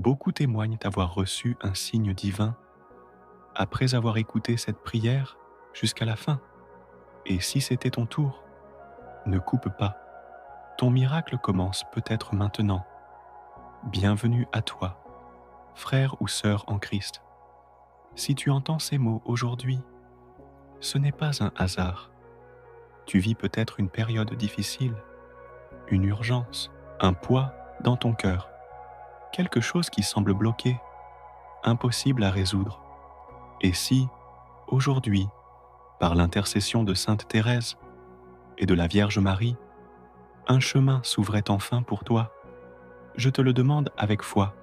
Beaucoup témoignent avoir reçu un signe divin après avoir écouté cette prière jusqu'à la fin. Et si c'était ton tour, ne coupe pas. Ton miracle commence peut-être maintenant. Bienvenue à toi, frère ou sœur en Christ. Si tu entends ces mots aujourd'hui, ce n'est pas un hasard. Tu vis peut-être une période difficile, une urgence, un poids dans ton cœur, quelque chose qui semble bloqué, impossible à résoudre. Et si, aujourd'hui, par l'intercession de Sainte Thérèse et de la Vierge Marie, un chemin s'ouvrait enfin pour toi, je te le demande avec foi.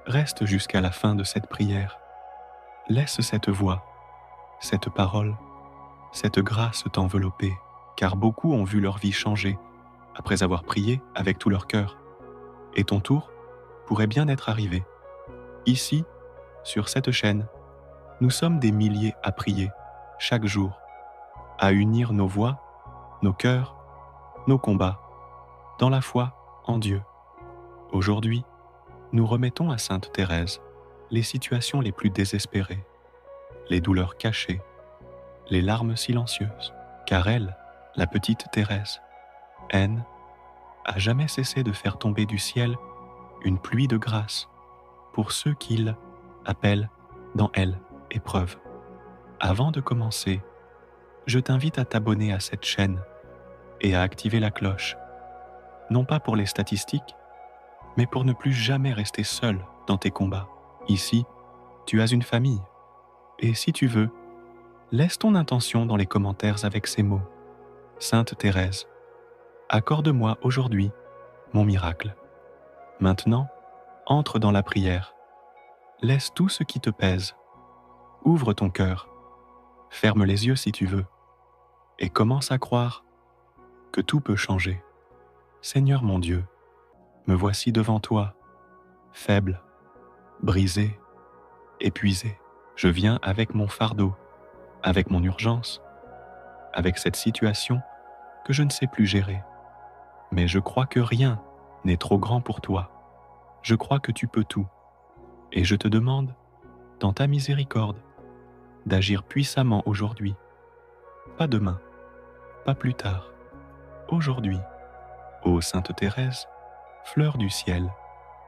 Reste jusqu'à la fin de cette prière. Laisse cette voix, cette parole, cette grâce t'envelopper, car beaucoup ont vu leur vie changer après avoir prié avec tout leur cœur. Et ton tour pourrait bien être arrivé. Ici, sur cette chaîne, nous sommes des milliers à prier, chaque jour, à unir nos voix, nos cœurs, nos combats, dans la foi en Dieu. Aujourd'hui, nous remettons à Sainte Thérèse les situations les plus désespérées, les douleurs cachées, les larmes silencieuses, car elle, la petite Thérèse, N, a jamais cessé de faire tomber du ciel une pluie de grâce pour ceux qu'il appelle dans elle épreuve. Avant de commencer, je t'invite à t'abonner à cette chaîne et à activer la cloche, non pas pour les statistiques, mais pour ne plus jamais rester seul dans tes combats. Ici, tu as une famille, et si tu veux, laisse ton intention dans les commentaires avec ces mots. Sainte Thérèse, accorde-moi aujourd'hui mon miracle. Maintenant, entre dans la prière. Laisse tout ce qui te pèse. Ouvre ton cœur. Ferme les yeux si tu veux. Et commence à croire que tout peut changer. Seigneur mon Dieu, me voici devant toi, faible, brisé, épuisé. Je viens avec mon fardeau, avec mon urgence, avec cette situation que je ne sais plus gérer. Mais je crois que rien n'est trop grand pour toi. Je crois que tu peux tout. Et je te demande, dans ta miséricorde, d'agir puissamment aujourd'hui. Pas demain, pas plus tard. Aujourd'hui. Ô Sainte Thérèse, fleur du ciel,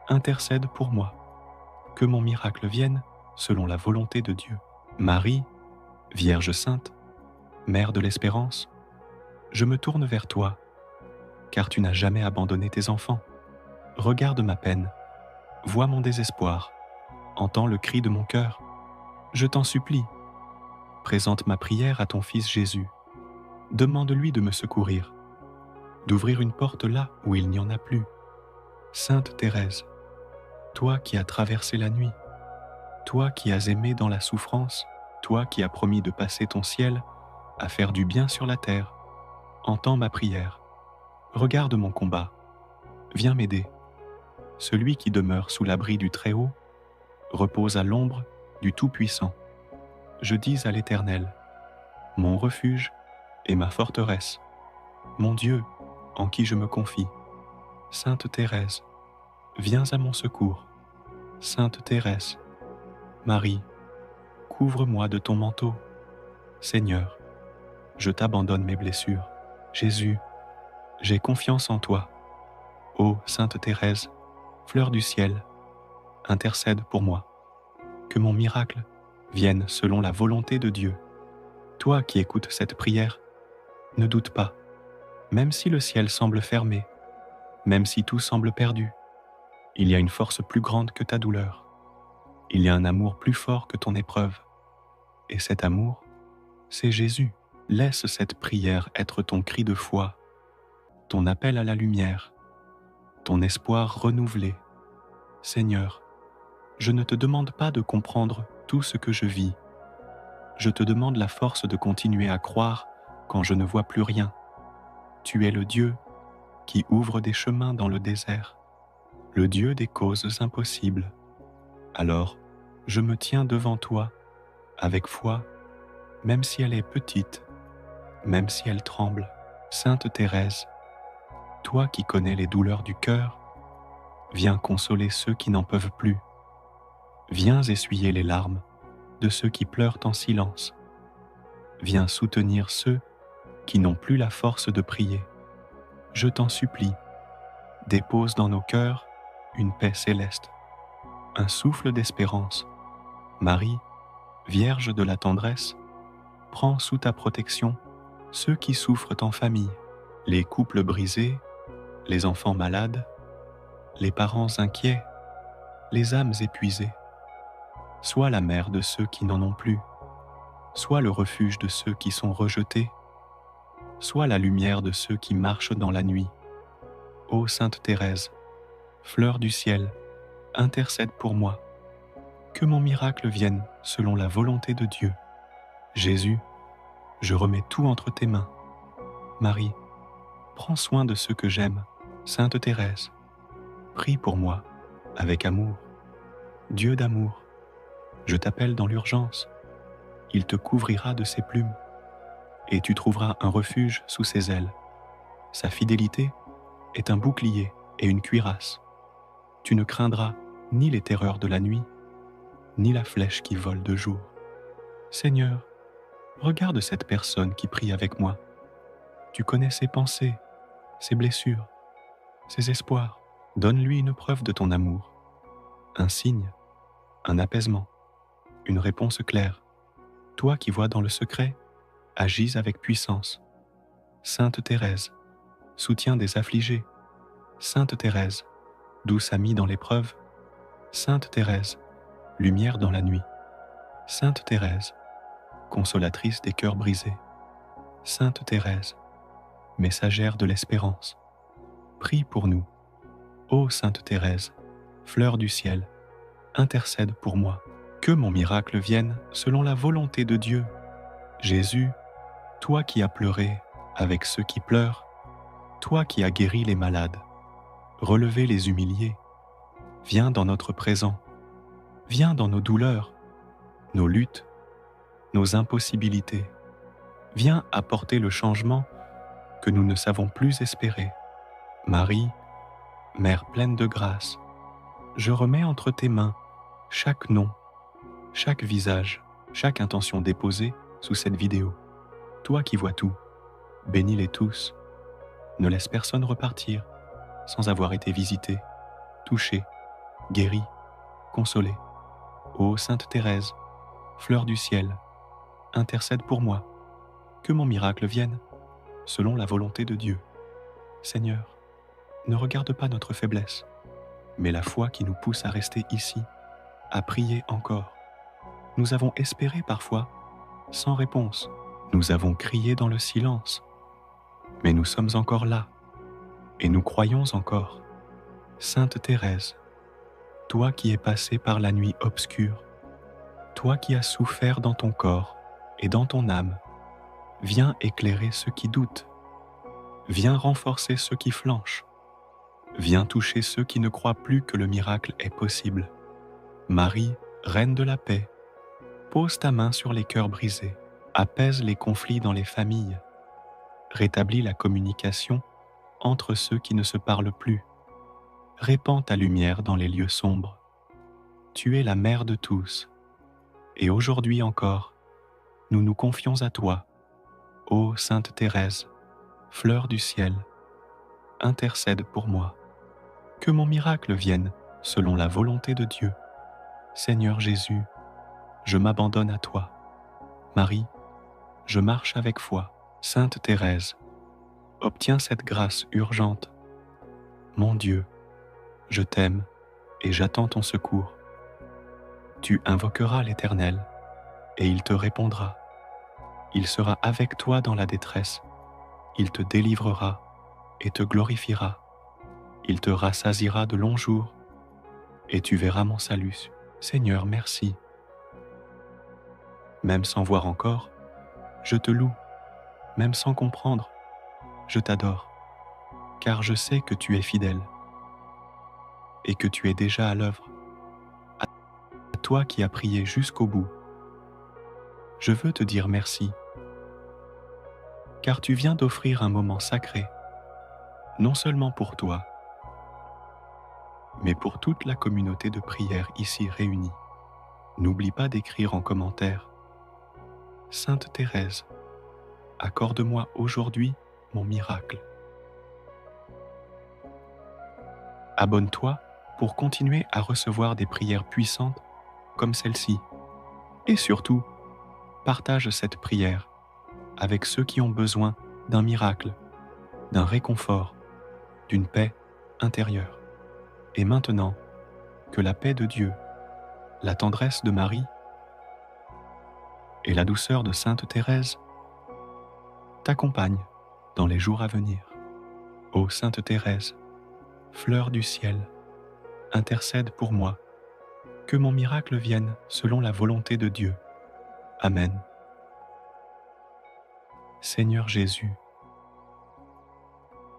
intercède pour moi. Que mon miracle vienne selon la volonté de Dieu. Marie, Vierge Sainte, Mère de l'Espérance, je me tourne vers toi, car tu n'as jamais abandonné tes enfants. Regarde ma peine, vois mon désespoir, entends le cri de mon cœur. Je t'en supplie, présente ma prière à ton Fils Jésus. Demande-lui de me secourir, d'ouvrir une porte là où il n'y en a plus. Sainte Thérèse, toi qui as traversé la nuit, toi qui as aimé dans la souffrance, toi qui as promis de passer ton ciel à faire du bien sur la terre, entends ma prière. Regarde mon combat, viens m'aider. Celui qui demeure sous l'abri du Très-Haut repose à l'ombre du Tout-Puissant. Je dis à l'Éternel, mon refuge et ma forteresse, mon Dieu en qui je me confie. Sainte Thérèse, viens à mon secours. Sainte Thérèse, Marie, couvre-moi de ton manteau. Seigneur, je t'abandonne mes blessures. Jésus, j'ai confiance en toi. Ô Sainte Thérèse, fleur du ciel, intercède pour moi. Que mon miracle vienne selon la volonté de Dieu. Toi qui écoutes cette prière, ne doute pas, même si le ciel semble fermé, même si tout semble perdu, il y a une force plus grande que ta douleur. Il y a un amour plus fort que ton épreuve. Et cet amour, c'est Jésus. Laisse cette prière être ton cri de foi, ton appel à la lumière, ton espoir renouvelé. Seigneur, je ne te demande pas de comprendre tout ce que je vis. Je te demande la force de continuer à croire quand je ne vois plus rien. Tu es le Dieu qui ouvre des chemins dans le désert, le Dieu des causes impossibles. Alors, je me tiens devant toi avec foi, même si elle est petite, même si elle tremble. Sainte Thérèse, toi qui connais les douleurs du cœur, Viens consoler ceux qui n'en peuvent plus. Viens essuyer les larmes de ceux qui pleurent en silence. Viens soutenir ceux qui n'ont plus la force de prier. Je t'en supplie, dépose dans nos cœurs une paix céleste, un souffle d'espérance. Marie, Vierge de la tendresse, prends sous ta protection ceux qui souffrent en famille, les couples brisés, les enfants malades, les parents inquiets, les âmes épuisées. Sois la mère de ceux qui n'en ont plus, sois le refuge de ceux qui sont rejetés, sois la lumière de ceux qui marchent dans la nuit. Ô Sainte Thérèse, fleur du ciel, intercède pour moi. Que mon miracle vienne selon la volonté de Dieu. Jésus, je remets tout entre tes mains. Marie, prends soin de ceux que j'aime. Sainte Thérèse, prie pour moi avec amour. Dieu d'amour, je t'appelle dans l'urgence. Il te couvrira de ses plumes et tu trouveras un refuge sous ses ailes. Sa fidélité est un bouclier et une cuirasse. Tu ne craindras ni les terreurs de la nuit, ni la flèche qui vole de jour. Seigneur, regarde cette personne qui prie avec moi. Tu connais ses pensées, ses blessures, ses espoirs. Donne-lui une preuve de ton amour, un signe, un apaisement, une réponse claire. Toi qui vois dans le secret, agis avec puissance. Sainte Thérèse, soutien des affligés. Sainte Thérèse, douce amie dans l'épreuve. Sainte Thérèse, lumière dans la nuit. Sainte Thérèse, consolatrice des cœurs brisés. Sainte Thérèse, messagère de l'espérance. Prie pour nous. Ô Sainte Thérèse, fleur du ciel, intercède pour moi. Que mon miracle vienne selon la volonté de Dieu. Jésus, toi qui as pleuré avec ceux qui pleurent, toi qui as guéri les malades, relevé les humiliés, viens dans notre présent, viens dans nos douleurs, nos luttes, nos impossibilités. Viens apporter le changement que nous ne savons plus espérer. Marie, Mère pleine de grâce, je remets entre tes mains chaque nom, chaque visage, chaque intention déposée sous cette vidéo. Toi qui vois tout, bénis-les tous. Ne laisse personne repartir sans avoir été visité, touché, guéri, consolé. Ô Sainte Thérèse, fleur du ciel, intercède pour moi. Que mon miracle vienne selon la volonté de Dieu. Seigneur, ne regarde pas notre faiblesse, mais la foi qui nous pousse à rester ici, à prier encore. Nous avons espéré parfois, sans réponse. Nous avons crié dans le silence, mais nous sommes encore là, et nous croyons encore. Sainte Thérèse, toi qui es passée par la nuit obscure, toi qui as souffert dans ton corps et dans ton âme, viens éclairer ceux qui doutent, viens renforcer ceux qui flanchent, viens toucher ceux qui ne croient plus que le miracle est possible. Marie, Reine de la paix, pose ta main sur les cœurs brisés, apaise les conflits dans les familles, rétablis la communication entre ceux qui ne se parlent plus, répands ta lumière dans les lieux sombres. Tu es la mère de tous, et aujourd'hui encore, nous nous confions à toi, ô Sainte Thérèse, fleur du ciel, intercède pour moi. Que mon miracle vienne selon la volonté de Dieu. Seigneur Jésus, je m'abandonne à toi. Marie, je marche avec foi. Sainte Thérèse, obtiens cette grâce urgente. Mon Dieu, je t'aime et j'attends ton secours. Tu invoqueras l'Éternel et il te répondra. Il sera avec toi dans la détresse. Il te délivrera et te glorifiera. Il te rassasiera de longs jours et tu verras mon salut. Seigneur, merci. Même sans voir encore, je te loue. Même sans comprendre, je t'adore, car je sais que tu es fidèle et que tu es déjà à l'œuvre. À toi qui as prié jusqu'au bout, je veux te dire merci, car tu viens d'offrir un moment sacré, non seulement pour toi, mais pour toute la communauté de prière ici réunie. N'oublie pas d'écrire en commentaire: Sainte Thérèse, accorde-moi aujourd'hui mon miracle. Abonne-toi pour continuer à recevoir des prières puissantes comme celle-ci. Et surtout, partage cette prière avec ceux qui ont besoin d'un miracle, d'un réconfort, d'une paix intérieure. Et maintenant, que la paix de Dieu, la tendresse de Marie et la douceur de Sainte Thérèse t'accompagnent dans les jours à venir. Ô Sainte Thérèse, fleur du ciel, intercède pour moi, que mon miracle vienne selon la volonté de Dieu. Amen. Seigneur Jésus,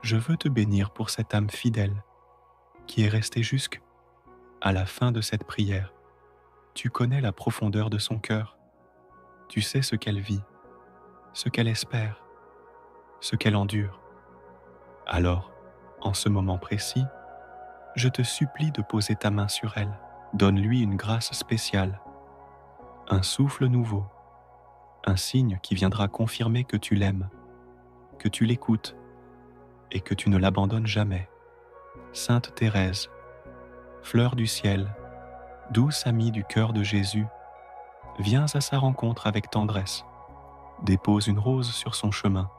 je veux te bénir pour cette âme fidèle qui est restée jusqu'à la fin de cette prière. Tu connais la profondeur de son cœur, tu sais ce qu'elle vit, ce qu'elle espère, ce qu'elle endure. Alors, en ce moment précis, je te supplie de poser ta main sur elle. Donne-lui une grâce spéciale, un souffle nouveau, un signe qui viendra confirmer que tu l'aimes, que tu l'écoutes et que tu ne l'abandonnes jamais. Sainte Thérèse, fleur du ciel, douce amie du cœur de Jésus, viens à sa rencontre avec tendresse. Dépose une rose sur son chemin.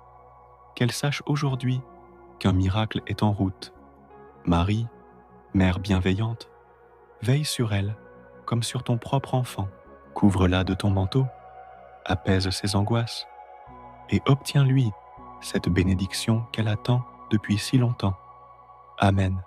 Qu'elle sache aujourd'hui qu'un miracle est en route. Marie, mère bienveillante, veille sur elle comme sur ton propre enfant. Couvre-la de ton manteau, apaise ses angoisses et obtiens-lui cette bénédiction qu'elle attend depuis si longtemps. Amen.